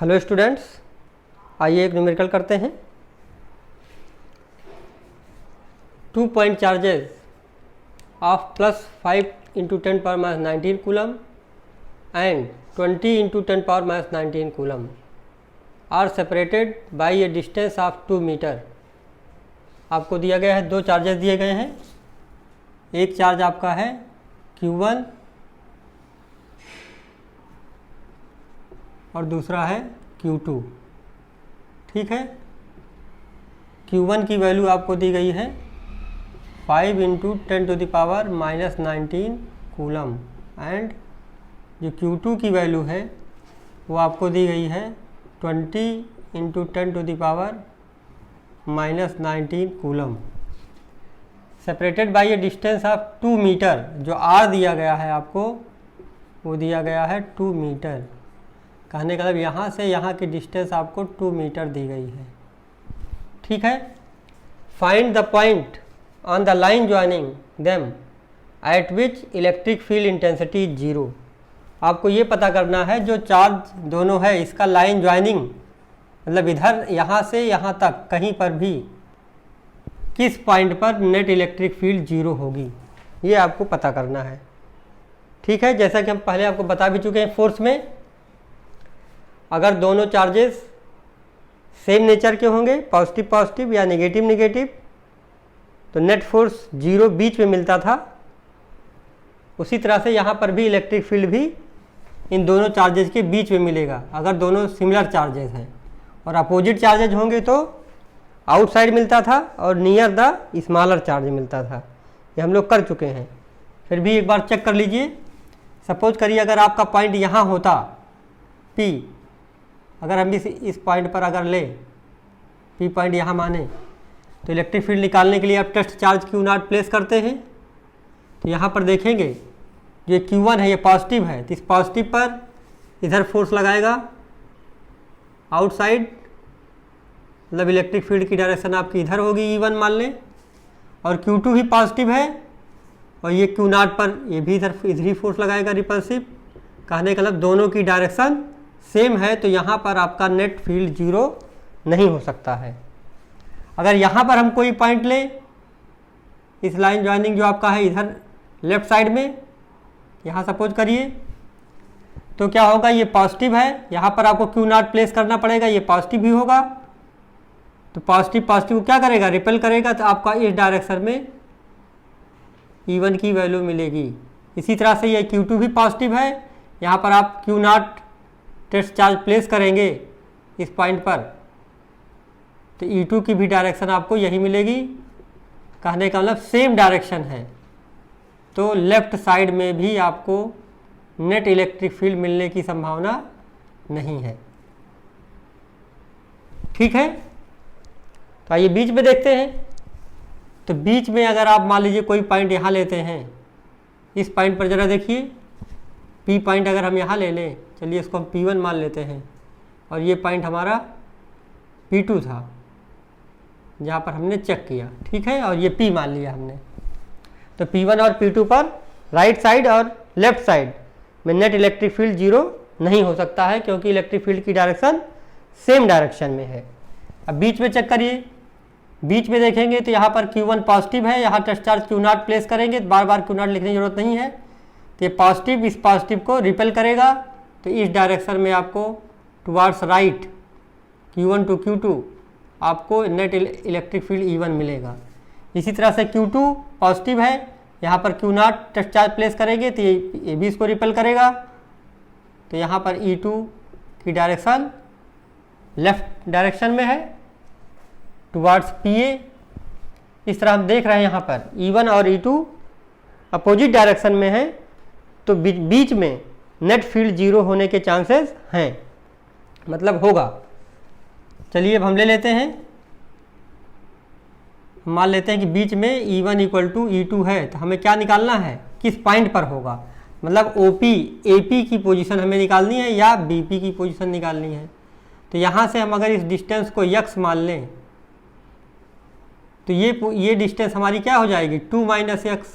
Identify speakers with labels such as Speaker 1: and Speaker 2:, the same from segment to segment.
Speaker 1: Hello students, आइए एक numerical करते हैं। 2 point charges of +5 × 10⁻19 coulomb and 20 × 10⁻19 coulomb are separated by a distance of 2 metre. आपको दिया गया है, दो चार्जेस दिए गए हैं। एक चार्ज आपका है Q1 और दूसरा है Q2। ठीक है, Q1 की वैल्यू आपको दी गई है 5 × 10⁻−19 कूलम एंड जो Q2 की वैल्यू है वो आपको दी गई है 20 × 10⁻−19 coulomb separated by a distance of 2 metre. जो R दिया गया है आपको वो दिया गया है 2 मीटर। कहने का मतलब यहाँ से यहाँ की डिस्टेंस आपको 2 मीटर दी गई है। ठीक है, find the point on the line joining them at which electric field intensity 0। आपको ये पता करना है जो चार्ज दोनों है इसका लाइन ज्वाइनिंग मतलब इधर यहाँ से यहाँ तक कहीं पर भी किस पॉइंट पर नेट इलेक्ट्रिक फील्ड 0 होगी, ये आपको पता करना है। ठीक है, जैसा कि हम पहले आपको बता भी चुके हैं, फोर्स में अगर दोनों चार्जेस सेम नेचर के होंगे, पॉजिटिव पॉजिटिव या नेगेटिव नेगेटिव, तो नेट फोर्स 0 बीच में मिलता था। उसी तरह से यहाँ पर भी इलेक्ट्रिक फील्ड भी इन दोनों चार्जेस के बीच में मिलेगा अगर दोनों सिमिलर चार्जेस हैं। और अपोजिट चार्जेज होंगे तो आउटसाइड मिलता था और नियर द स्मॉलर चार्ज मिलता था। ये हम लोग कर चुके हैं, फिर भी एक बार चेक कर लीजिए। सपोज करिए अगर आपका पॉइंट यहाँ होता P, अगर हम इस पॉइंट पर अगर ले P पॉइंट यहाँ माने, तो इलेक्ट्रिक फील्ड निकालने के लिए आप टेस्ट चार्ज Q0 प्लेस करते हैं। तो यहाँ पर देखेंगे जो Q1 है ये पॉजिटिव है, तो इस पॉजिटिव पर इधर फोर्स लगाएगा आउटसाइड, मतलब इलेक्ट्रिक फील्ड की डायरेक्शन आपकी इधर होगी, E1 मान लें। और Q2 भी पॉजिटिव है और ये Q0 पर ये भी इधर ही फोर्स लगाएगा रिपल्सिव। कहने का मतलब दोनों की डायरेक्शन सेम है, तो यहाँ पर आपका नेट फील्ड 0 नहीं हो सकता है। अगर यहाँ पर हम कोई पॉइंट लें, इस लाइन ज्वाइनिंग जो आपका है इधर लेफ्ट साइड में, यहाँ सपोज करिए, तो क्या होगा, ये पॉजिटिव है, यहाँ पर आपको Q0 प्लेस करना पड़ेगा, ये पॉजिटिव भी होगा। तो पॉजिटिव पॉजिटिव को क्या करेगा, रिपेल करेगा, तो आपका इस डायरेक्शन में E1 की वैल्यू मिलेगी। इसी तरह से ये Q2 भी पॉजिटिव है, यहाँ पर आप Q0 टेस्ट चार्ज प्लेस करेंगे इस पॉइंट पर, तो E2 की भी डायरेक्शन आपको यही मिलेगी। कहने का मतलब सेम डायरेक्शन है, तो लेफ्ट साइड में भी आपको नेट इलेक्ट्रिक फील्ड मिलने की संभावना नहीं है। ठीक है, तो आइए बीच में देखते हैं। तो बीच में अगर आप मान लीजिए कोई पॉइंट यहाँ लेते हैं, इस पॉइंट पर ज़रा देखिए, P पॉइंट अगर हम यहाँ ले लें, चलिए इसको हम P1 मान लेते हैं, और ये पॉइंट हमारा P2 था जहाँ पर हमने चेक किया। ठीक है, और ये P मान लिया हमने। तो P1 और P2 पर राइट साइड और लेफ्ट साइड में नेट इलेक्ट्रिक फील्ड 0 नहीं हो सकता है, क्योंकि इलेक्ट्रिक फील्ड की डायरेक्शन सेम डायरेक्शन में है। अब बीच में चेक करिए, बीच में देखेंगे तो यहाँ पर Q1 पॉजिटिव है, यहाँ टेस्ट चार्ज Q0 प्लेस करेंगे, तो बार बार Q0 लिखने की जरूरत नहीं है। तो ये पॉजिटिव इस पॉजिटिव को रिपेल करेगा, तो इस डायरेक्शन में आपको towards right Q1 to Q2 आपको नेट इलेक्ट्रिक फील्ड E1 मिलेगा। इसी तरह से Q2 पॉजिटिव है, यहाँ पर Q0 टेस्ट चार्ज प्लेस करेंगे, तो ये भी इसको रिपेल करेगा, तो यहाँ पर E2 की डायरेक्शन लेफ्ट डायरेक्शन में है टुवार्ड्स PA। इस तरह हम देख रहे हैं यहाँ पर E1 और E2 अपोजिट डायरेक्शन में है, तो बीच में नेट फील्ड 0 होने के चांसेस हैं, मतलब होगा। चलिए अब हम ले लेते हैं, मान लेते हैं कि बीच में E1 = E2 है, तो हमें क्या निकालना है, किस पॉइंट पर होगा, मतलब OP AP की पोजीशन हमें निकालनी है या BP की पोजीशन निकालनी है। तो यहाँ से हम अगर इस डिस्टेंस को x मान लें, तो ये डिस्टेंस हमारी क्या हो जाएगी, 2 - x,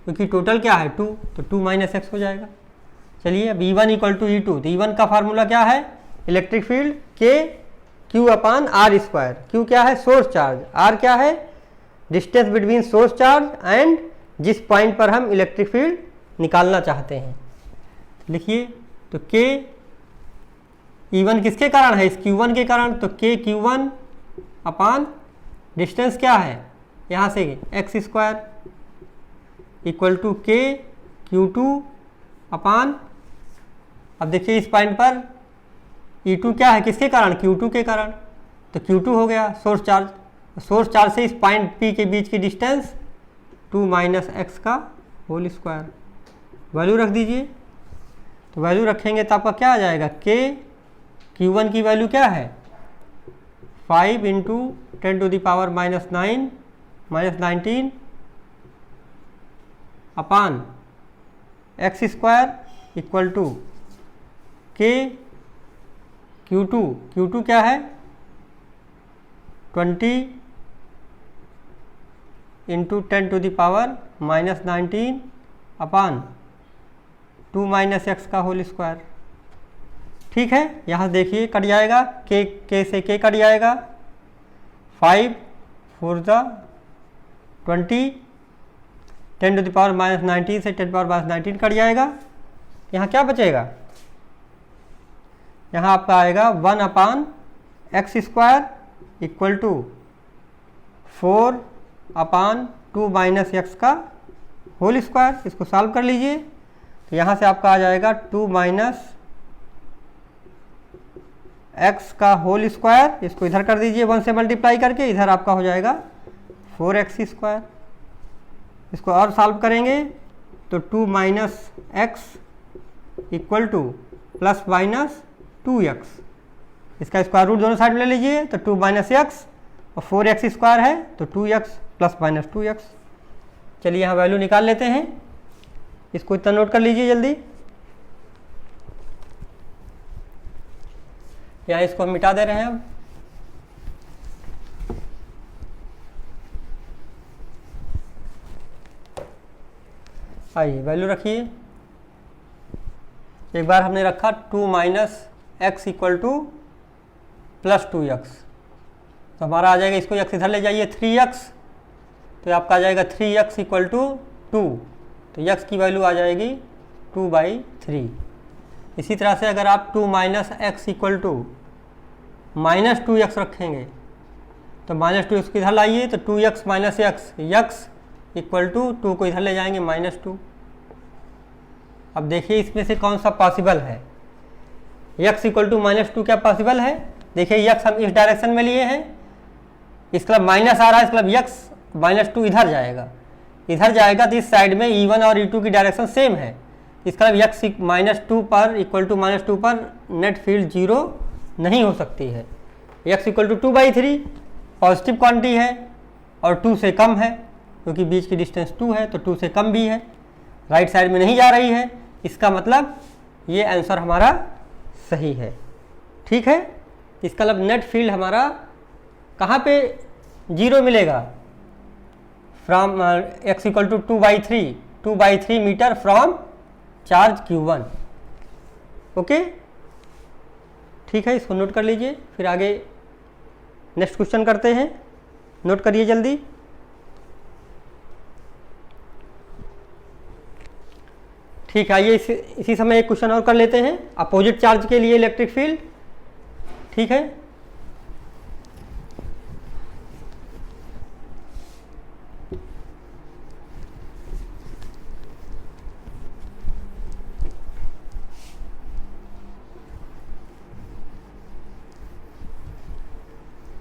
Speaker 1: क्योंकि टोटल क्या है 2, तो 2 - x हो जाएगा। चलिए अब E1 इक्वल टू E2, तो E1 का फार्मूला क्या है, इलेक्ट्रिक फील्ड K Q अपान R स्क्वायर। Q क्या है, सोर्स चार्ज, R क्या है, distance between source charge and जिस पॉइंट पर हम इलेक्ट्रिक फील्ड निकालना चाहते हैं। लिखिए, तो K E1 किसके कारण है, इस Q1 के कारण, तो K Q1 अपान डिस्टेंस क्या है यहाँ से x square equal to K Q2 upon, अब देखिए इस पॉइंट पर E2 क्या है, किसके कारण, Q2 के कारण, तो Q2 हो गया सोर्स चार्ज। सोर्स चार्ज से इस पॉइंट P के बीच की डिस्टेंस 2 माइनस एक्स का होल स्क्वायर। वैल्यू रख दीजिए, तो वैल्यू रखेंगे तो आपका क्या आ जाएगा, K Q1 की वैल्यू क्या है 5 into 10 to the power -19 upon x square equal to K Q2 क्या है 20 into 10 to the power -19 upon 2 minus x का होल स्क्वायर। ठीक है, यहाँ देखिए कट जाएगा, K से K कट जाएगा, 5 4 20, 10 टू द पावर -19 से 10 पावर -19 कट जाएगा। यहाँ क्या बचेगा, यहाँ आपका आएगा 1 upon x square equal to 4 upon 2 minus x का होल स्क्वायर। इसको सॉल्व कर लीजिए, तो यहाँ से आपका आ जाएगा 2 माइनस एक्स का होल स्क्वायर, इसको इधर कर दीजिए 1 से मल्टीप्लाई करके, इधर आपका हो जाएगा 4x स्क्वायर। इसको और सॉल्व करेंगे तो 2 minus x equal two plus minus 2x, इसका स्क्वायर रूट दोनों साइड में ले लीजिए, तो 2 माइनस एक्स और 4x स्क्वायर है तो 2x प्लस माइनस 2x। चलिए यहाँ वैल्यू निकाल लेते हैं, इसको इतना नोट कर लीजिए जल्दी। यहाँ इसको हम मिटा दे रहे हैं अब। आइए वैल्यू रखिए, एक बार हमने रखा 2 minus x equal two plus 2x, तो हमारा आ जाएगा, इसको x इधर ले जाइए 3x, तो आपका आ जाएगा 3x इक्वल टू 2, तो x की वैल्यू आ जाएगी 2/3। इसी तरह से अगर आप 2 minus x equal to minus 2x रखेंगे, तो माइनस 2x को इधर लाइए, तो 2x minus x equal to 2 को इधर ले जाएंगे -2। अब देखिए इसमें से कौन सा पॉसिबल है, x इक्वल टू -2 क्या पॉसिबल है, देखिए x हम इस डायरेक्शन में लिए हैं, इसका माइनस आ रहा है, इसका x -2 इधर जाएगा, तो इस साइड में E1 और E2 की डायरेक्शन सेम है, इसका x -2 पर इक्वल टू -2 पर नेट फील्ड 0 नहीं हो सकती है। x equal to 2/3 positive quantity है और 2 से कम है, क्योंकि बीच की डिस्टेंस 2 है, तो 2 से कम भी है, राइट साइड में नहीं जा रही है, इसका मतलब ये आंसर हमारा सही है। ठीक है, इसका मतलब नेट फील्ड हमारा कहाँ पे 0 मिलेगा, from x equal to 2/3 metre from charge Q1। Okay, ठीक है, इसको नोट कर लीजिए, फिर आगे नेक्स्ट क्वेश्चन करते हैं, नोट करिए जल्दी। ठीक है, आइए इसी समय एक क्वेश्चन और कर लेते हैं, अपोजिट चार्ज के लिए इलेक्ट्रिक फील्ड। ठीक है,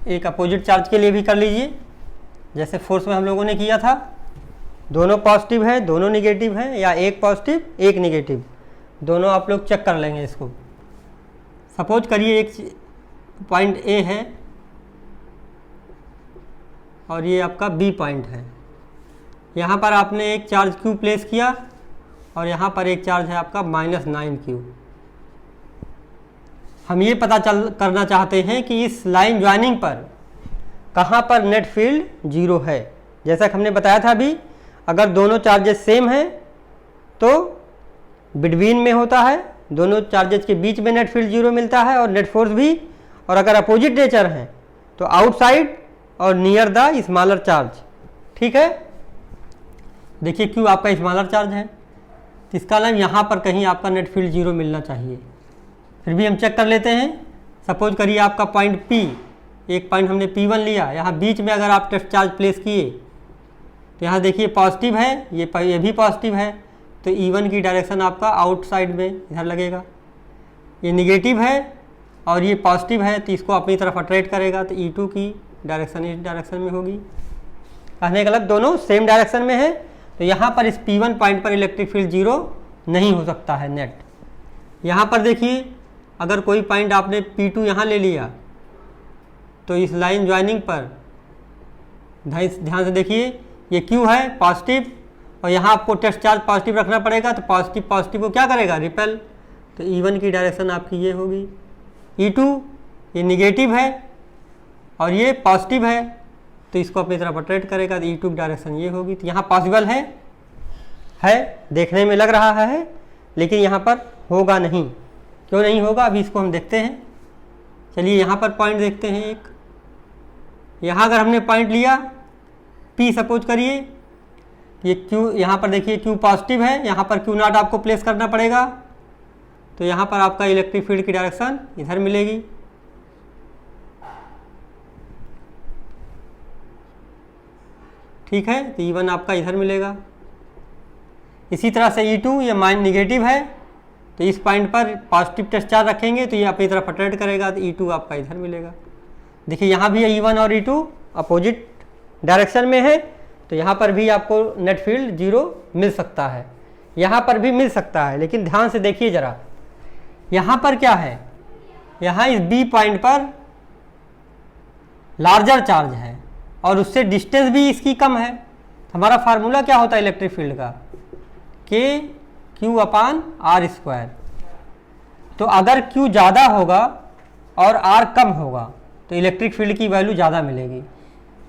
Speaker 1: एक अपोजिट चार्ज के लिए भी कर लीजिए, जैसे फोर्स में हम लोगों ने किया था, दोनों पॉजिटिव है दोनों निगेटिव है, या एक पॉजिटिव एक निगेटिव, दोनों आप लोग चेक कर लेंगे इसको। सपोज करिए एक पॉइंट ए है और ये आपका बी पॉइंट है, यहाँ पर आपने एक चार्ज क्यू प्लेस किया और यहाँ पर एक चार्ज है आपका -9q। हम ये पता करना चाहते हैं कि इस लाइन ज्वाइनिंग पर कहाँ पर नेट फील्ड 0 है। जैसा कि हमने बताया था अभी, अगर दोनों चार्जेस सेम हैं तो बिटवीन में होता है, दोनों चार्जेज के बीच में नेट फील्ड 0 मिलता है और नेट फोर्स भी। और अगर अपोजिट नेचर हैं तो आउटसाइड और नियर द स्मॉलर चार्ज। ठीक है, देखिए क्यू आपका स्मॉलर चार्ज है, तो इसका मतलब यहाँ पर कहीं आपका नेट फील्ड 0 मिलना चाहिए। फिर भी हम चेक कर लेते हैं। सपोज करिए आपका पॉइंट P, एक पॉइंट हमने P1 लिया, यहाँ बीच में अगर आप टेस्ट चार्ज प्लेस किए तो यहाँ देखिए पॉजिटिव है, ये भी पॉजिटिव है, तो E1 की डायरेक्शन आपका आउटसाइड में इधर लगेगा। ये निगेटिव है और ये पॉजिटिव है, तो इसको अपनी तरफ अट्रैक्ट करेगा, तो E2 की डायरेक्शन इस डायरेक्शन में होगी। कहने का मतलब दोनों सेम डायरेक्शन में है, तो यहाँ पर इस P1 पॉइंट पर इलेक्ट्रिक फील्ड 0 नहीं हो सकता है नेट। यहाँ पर देखिए अगर कोई पॉइंट आपने P2 यहाँ ले लिया तो इस लाइन ज्वाइनिंग पर ध्यान से देखिए, ये Q है पॉजिटिव और यहाँ आपको टेस्ट चार्ज पॉजिटिव रखना पड़ेगा, तो पॉजिटिव को क्या करेगा, रिपेल, तो E1 की डायरेक्शन आपकी ये होगी। E2 ये निगेटिव है और ये पॉजिटिव है, तो इसको अपनी तरफ अट्रैक्ट करेगा, तो E2 की डायरेक्शन ये होगी। तो यहाँ पॉसिबल है देखने में लग रहा है, लेकिन यहाँ पर होगा नहीं। क्यों नहीं होगा, अभी इसको हम देखते हैं। चलिए यहाँ पर पॉइंट देखते हैं एक। यहाँ अगर हमने पॉइंट लिया P, सपोज करिए ये Q, यहाँ पर देखिए Q पॉजिटिव है, यहाँ पर Q नॉट आपको प्लेस करना पड़ेगा, तो यहाँ पर आपका इलेक्ट्रिक फील्ड की डायरेक्शन इधर मिलेगी। ठीक है, तो E1 आपका इधर मिलेगा। इसी तरह से E2 ये माइन निगेटिव है, तो इस पॉइंट पर पॉजिटिव टेस्ट चार्ज रखेंगे तो ये अपनी तरफ अट्रैक्ट करेगा, तो E2 आपका इधर मिलेगा। देखिए यहाँ भी E1 और E2 अपोजिट डायरेक्शन में है, तो यहाँ पर भी आपको नेट फील्ड 0 मिल सकता है, यहाँ पर भी मिल सकता है। लेकिन ध्यान से देखिए ज़रा, यहाँ पर क्या है, यहाँ इस B पॉइंट पर लार्जर चार्ज है और उससे डिस्टेंस भी इसकी कम है। हमारा फार्मूला क्या होता है इलेक्ट्रिक फील्ड का, KQ/R²। तो अगर Q ज़्यादा होगा और R कम होगा तो इलेक्ट्रिक फील्ड की वैल्यू ज़्यादा मिलेगी।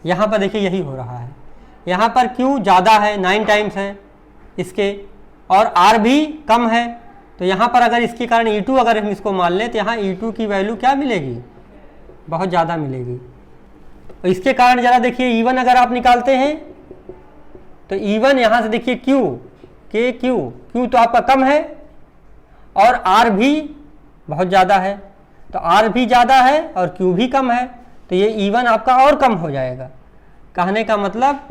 Speaker 1: यहाँ पर देखिए यही हो रहा है, यहाँ पर Q ज़्यादा है, 9 टाइम्स है इसके, और R भी कम है, तो यहाँ पर अगर इसके कारण E2 अगर हम इसको मान लें तो यहाँ E2 की वैल्यू क्या मिलेगी, बहुत ज़्यादा मिलेगी। और इसके कारण ज़रा देखिए E1 अगर आप निकालते हैं तो E1 यहाँ से देखिए Q तो आपका कम है और R भी बहुत ज़्यादा है, तो R भी ज़्यादा है और Q भी कम है, तो ये E1 आपका और कम हो जाएगा। कहने का मतलब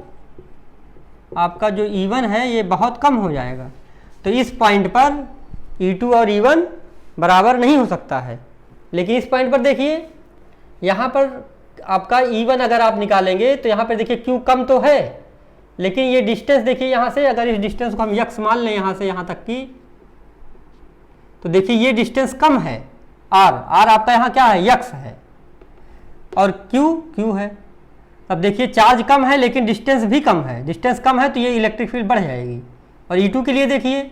Speaker 1: आपका जो E1 है ये बहुत कम हो जाएगा। तो इस पॉइंट पर E2 और E1 बराबर नहीं हो सकता है। लेकिन इस पॉइंट पर देखिए यहाँ पर आपका E1 अगर आप निकालेंगे तो यहाँ पर देखिए Q कम तो है, लेकिन ये डिस्टेंस देखिए यहाँ से, अगर इस डिस्टेंस को हम x मान लें यहाँ से यहाँ तक की, तो देखिए ये डिस्टेंस कम है, R आपका यहाँ क्या है, x है, और Q है। अब देखिए चार्ज कम है लेकिन डिस्टेंस भी कम है, डिस्टेंस कम है तो ये इलेक्ट्रिक फील्ड बढ़ जाएगी। और E2 के लिए देखिए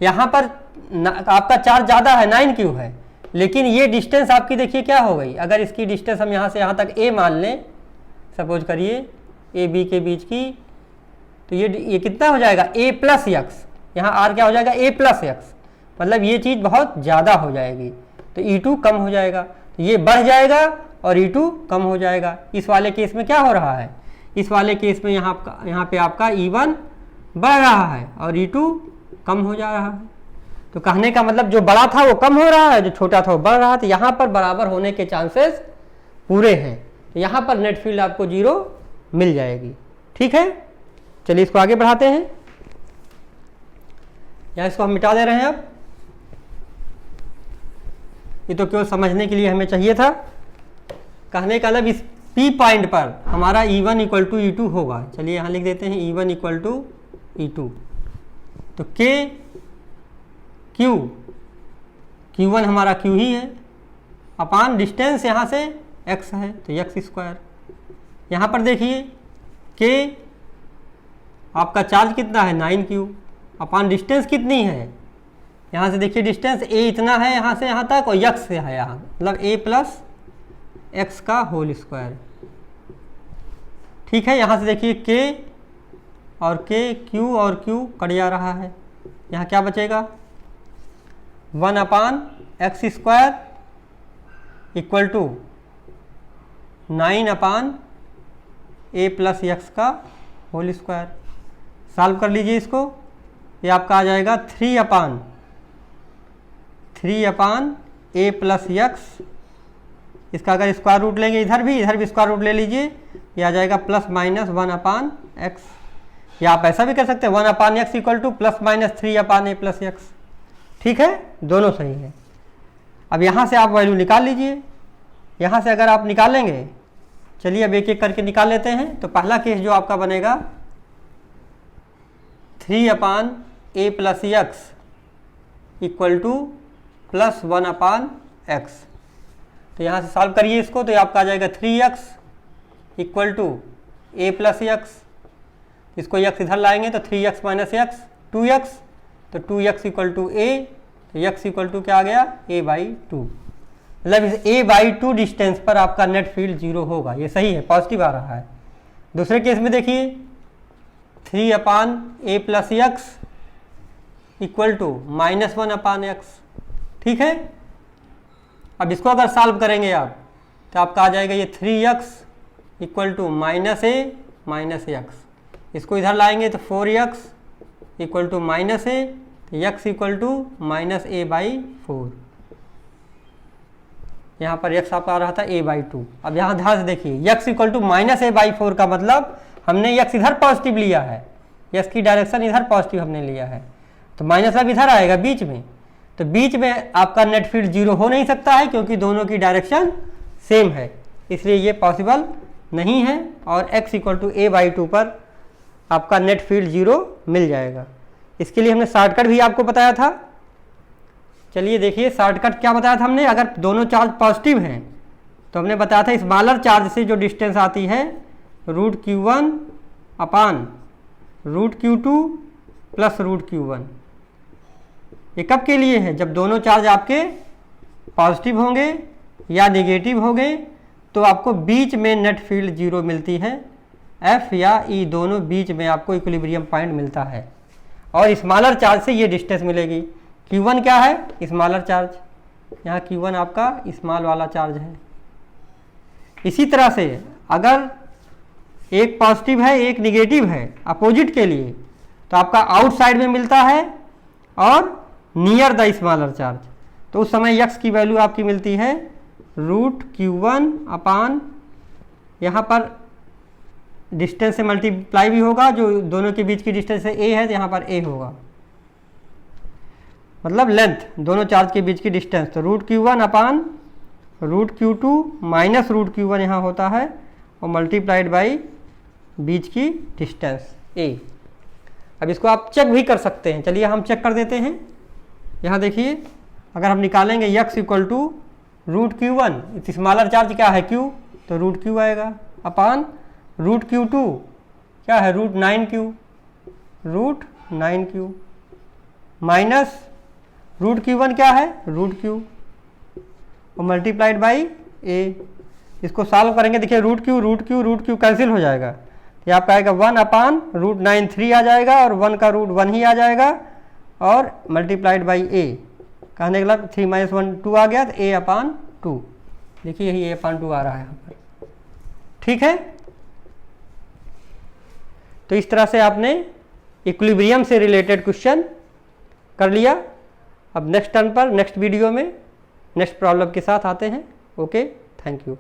Speaker 1: यहाँ पर आपका चार्ज ज़्यादा है, 9Q है, लेकिन ये डिस्टेंस आपकी देखिए क्या हो गई, अगर इसकी डिस्टेंस हम यहाँ से यहाँ तक a मान लें, सपोज करिए A B के बीच की, तो ये कितना हो जाएगा, a+x, यहाँ r क्या हो जाएगा, a+x, मतलब ये चीज़ बहुत ज़्यादा हो जाएगी, तो E2 कम हो जाएगा, तो ये बढ़ जाएगा और E2 कम हो जाएगा। इस वाले केस में क्या हो रहा है, इस वाले केस में यहाँ पे आपका E1 बढ़ रहा है और E2 कम हो जा रहा है। तो कहने का मतलब जो बड़ा था वो कम हो रहा है, जो छोटा था वो बढ़ रहा है, तो यहाँ पर बराबर होने के चांसेस पूरे हैं, तो यहाँ पर नेट फील्ड आपको 0 मिल जाएगी। ठीक है, चलिए इसको आगे बढ़ाते हैं, या इसको हम मिटा दे रहे हैं। अब ये तो केवल समझने के लिए हमें चाहिए था। कहने का मतलब इस P पॉइंट पर हमारा E1 = E2 होगा। चलिए यहाँ लिख देते हैं E1 = E2, तो Q1 हमारा Q ही है, अपान डिस्टेंस यहाँ से x है तो x²। यहाँ पर देखिए K आपका चार्ज कितना है, 9Q, अपान डिस्टेंस कितनी है, यहाँ से देखिए डिस्टेंस a इतना है यहाँ से यहाँ तक, और x से है यहाँ, मतलब a+x²। ठीक है, यहाँ से देखिए K और Q कट जा रहा है, यहाँ क्या बचेगा, 1/x² equal to 9/a plus x का होल स्क्वायर। सॉल्व कर लीजिए इसको, ये आपका आ जाएगा 3/a प्लस x। इसका अगर स्क्वायर रूट लेंगे इधर भी स्क्वायर रूट ले लीजिए, ये आ जाएगा प्लस माइनस 1/x। या आप ऐसा भी कर सकते हैं 1/x equal two plus minus 3/a plus x। ठीक है, दोनों सही है। अब यहाँ से आप वैल्यू निकाल लीजिए। यहाँ से अगर आप निकालेंगे, चलिए अब एक एक करके निकाल लेते हैं। तो पहला केस जो आपका बनेगा 3/a plus x equal two plus 1/x। तो यहाँ से सॉल्व करिए इसको, तो ये आपका आ जाएगा 3x equal to a plus x। इसको x इधर लाएंगे तो 3x माइनस x 2x, तो 2x इक्वल टू a, तो x इक्वल टू क्या आ गया a/2। मतलब इस a/2 डिस्टेंस पर आपका नेट फील्ड 0 होगा। ये सही है, पॉजिटिव आ रहा है। दूसरे केस में देखिए 3/a plus x equal to minus 1/x। ठीक है, अब इसको अगर सॉल्व करेंगे आप तो आपका आ जाएगा ये 3x equal to minus a minus x। इसको इधर लाएंगे तो 4x equal to minus a, तो x equal to minus a/4। यहाँ पर x आपका आ रहा था a/2। अब यहाँ ध्यान से देखिए x equal to minus a/4 का मतलब हमने x इधर पॉजिटिव लिया है, x की डायरेक्शन इधर पॉजिटिव हमने लिया है, तो माइनस अब इधर आएगा बीच में। तो बीच में आपका नेट फील्ड 0 हो नहीं सकता है क्योंकि दोनों की डायरेक्शन सेम है, इसलिए ये पॉसिबल नहीं है। और x इक्वल टू a/2 पर आपका नेट फील्ड 0 मिल जाएगा। इसके लिए हमने शॉर्टकट भी आपको बताया था। चलिए देखिए शॉर्टकट क्या बताया था हमने। अगर दोनों चार्ज पॉजिटिव हैं तो हमने बताया था स्मॉलर चार्ज से जो डिस्टेंस आती है √q1 अपान √q2 प्लस √q1। ये कब के लिए है? जब दोनों चार्ज आपके पॉजिटिव होंगे या नेगेटिव होंगे तो आपको बीच में नेट फील्ड 0 मिलती है। F या E दोनों बीच में आपको इक्विलिब्रियम पॉइंट मिलता है और स्मॉलर चार्ज से ये डिस्टेंस मिलेगी। Q1 क्या है? Smaller charge. यहाँ Q1 आपका स्मॉल वाला चार्ज है। इसी तरह से अगर एक पॉजिटिव है एक निगेटिव है अपोजिट के लिए, तो आपका आउटसाइड में मिलता है और नियर द स्मॉलर चार्ज, तो उस समय x की वैल्यू आपकी मिलती है √q1 अपान, यहाँ पर डिस्टेंस से मल्टीप्लाई भी होगा, जो दोनों के बीच की डिस्टेंस है a है तो यहाँ पर a होगा, मतलब लेंथ दोनों चार्ज के बीच की डिस्टेंस। तो √q1 अपान √q2 माइनस √q1 यहाँ होता है और मल्टीप्लाइड बाई बीच की डिस्टेंस a। अब इसको आप चेक भी कर सकते हैं। चलिए हम चेक कर देते हैं। यहाँ देखिए अगर हम निकालेंगे x equal to √q1, smaller charge क्या है q, तो √q आएगा अपान √q2 क्या है √9q माइनस √q1 क्या है √q और मल्टीप्लाइड बाई a। इसको सॉल्व करेंगे, देखिए √q कैंसिल हो जाएगा, ये आपका आएगा 1 अपान √9 3 आ जाएगा और 1 का रूट 1 ही आ जाएगा और मल्टीप्लाइड बाई a। कहने के मतलब 3 - 1 2 आ गया तो a/2। देखिए यही a/2 आ रहा है यहाँ पर। ठीक है, तो इस तरह से आपने इक्विलिब्रियम से रिलेटेड क्वेश्चन कर लिया। अब नेक्स्ट टर्न पर नेक्स्ट वीडियो में नेक्स्ट प्रॉब्लम के साथ आते हैं। Okay, thank you.